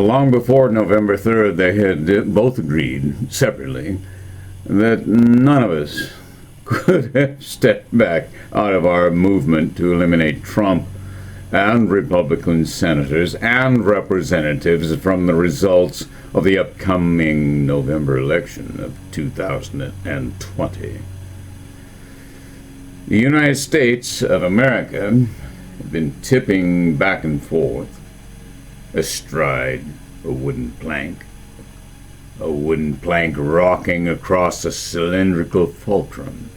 Long before November 3rd, they had both agreed, separately, that none of us could have stepped back out of our movement to eliminate Trump and Republican senators and representatives from the results of the upcoming November election of 2020. The United States of America had been tipping back and forth astride a wooden plank rocking across a cylindrical fulcrum.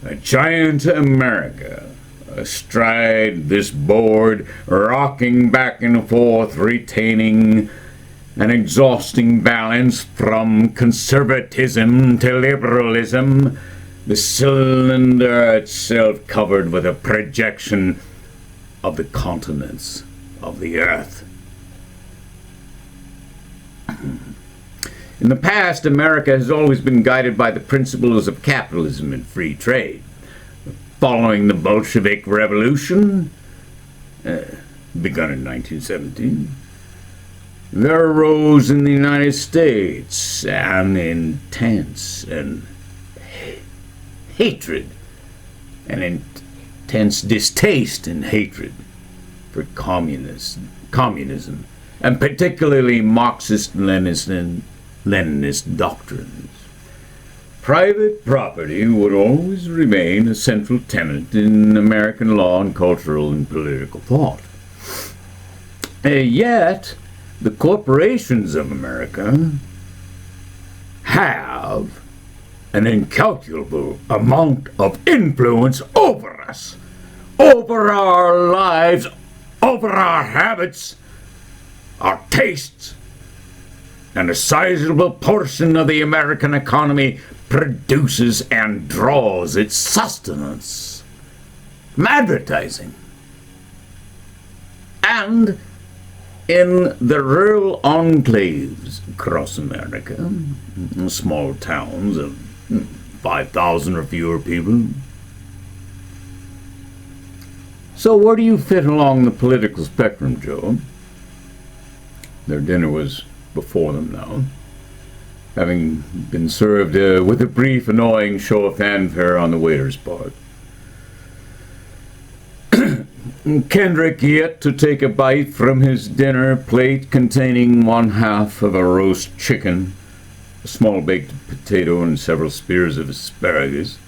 A giant America astride this board, rocking back and forth, retaining an exhausting balance from conservatism to liberalism, the cylinder itself covered with a projection of the continents of the earth. In the past, America has always been guided by the principles of capitalism and free trade. Following the Bolshevik Revolution, begun in 1917, there arose in the United States an intense and hatred, an intense distaste and hatred for communism, and particularly Marxist-Leninist doctrines. Private property would always remain a central tenet in American law and cultural and political thought. Yet, the corporations of America have an incalculable amount of influence over us, over our lives, over our habits, our tastes, and a sizable portion of the American economy produces and draws its sustenance from advertising. And in the rural enclaves across America, small towns of 5,000 or fewer people. So where do you fit along the political spectrum, Joe? Their dinner was before them now, having been served with a brief, annoying show of fanfare on the waiter's part. Kendrick yet to take a bite from his dinner plate containing 1/2 of a roast chicken, a small baked potato, and several spears of asparagus.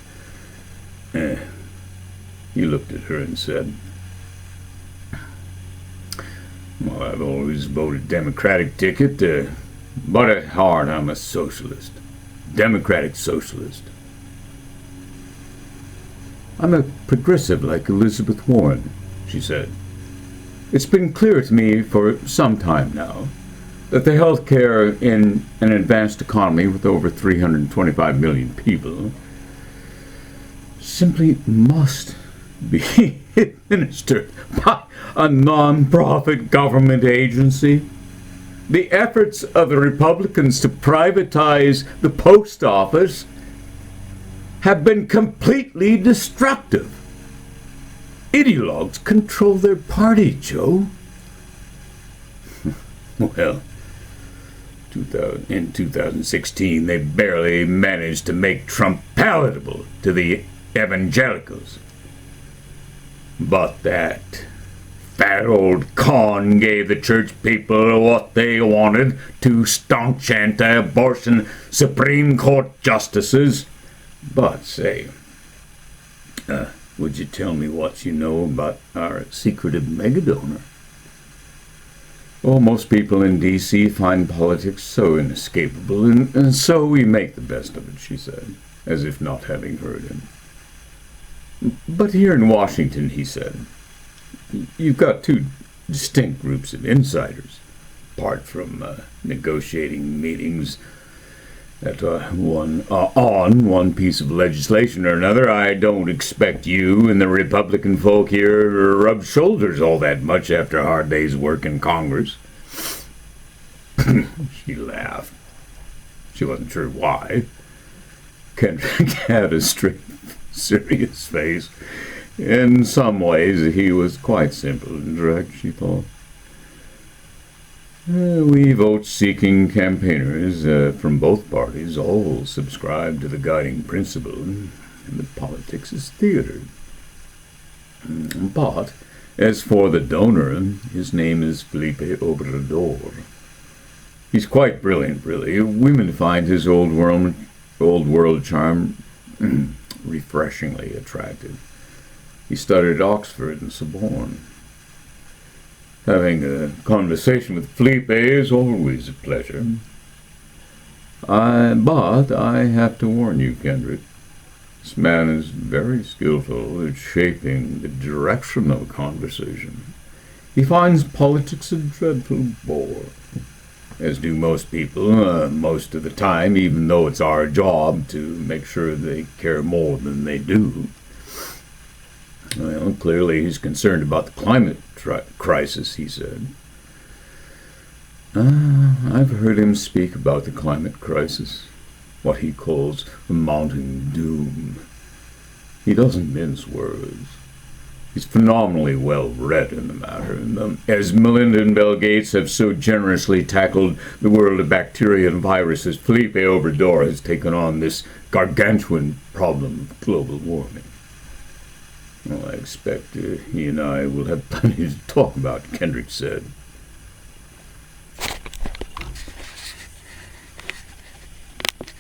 He looked at her and said, "Well, I've always voted Democratic ticket, but at heart I'm a socialist. Democratic socialist. I'm a progressive like Elizabeth Warren," she said. "It's been clear to me for some time now that the health care in an advanced economy with over 325 million people simply must be administered by a non-profit government agency. The efforts of the Republicans to privatize the post office have been completely destructive. Ideologues control their party, Joe." Well, in 2016, they barely managed to make Trump palatable to the evangelicals. But that fat old con gave the church people what they wanted: two staunch anti-abortion Supreme Court justices. But say, would you tell me what you know about our secretive megadonor? Well, most people in D.C. find politics so inescapable, and so we make the best of it, she said, as if not having heard him. But here in Washington, he said, you've got two distinct groups of insiders, apart from negotiating meetings that on one piece of legislation or another. I don't expect you and the Republican folk here to rub shoulders all that much after a hard day's work in Congress. She laughed. She wasn't sure why. Kendrick had a straight, serious face. In some ways, he was quite simple and direct, she thought. We vote-seeking campaigners from both parties all subscribe to the guiding principle that politics is theater. But as for the donor, his name is Felipe Obrador. He's quite brilliant, really. Women find his old world charm refreshingly attractive. He studied at Oxford and Sorbonne. Having a conversation with Felipe is always a pleasure. But I have to warn you, Kendrick. This man is very skillful at shaping the direction of a conversation. He finds politics a dreadful bore, as do most people, most of the time, even though it's our job to make sure they care more than they do. Well, clearly he's concerned about the climate crisis, he said. I've heard him speak about the climate crisis, what he calls the mounting doom. He doesn't mince words. He's phenomenally well read in the matter, and as Melinda and Bill Gates have so generously tackled the world of bacteria and viruses, Felipe Obrador has taken on this gargantuan problem of global warming. Well, I expect he and I will have plenty to talk about, Kendrick said.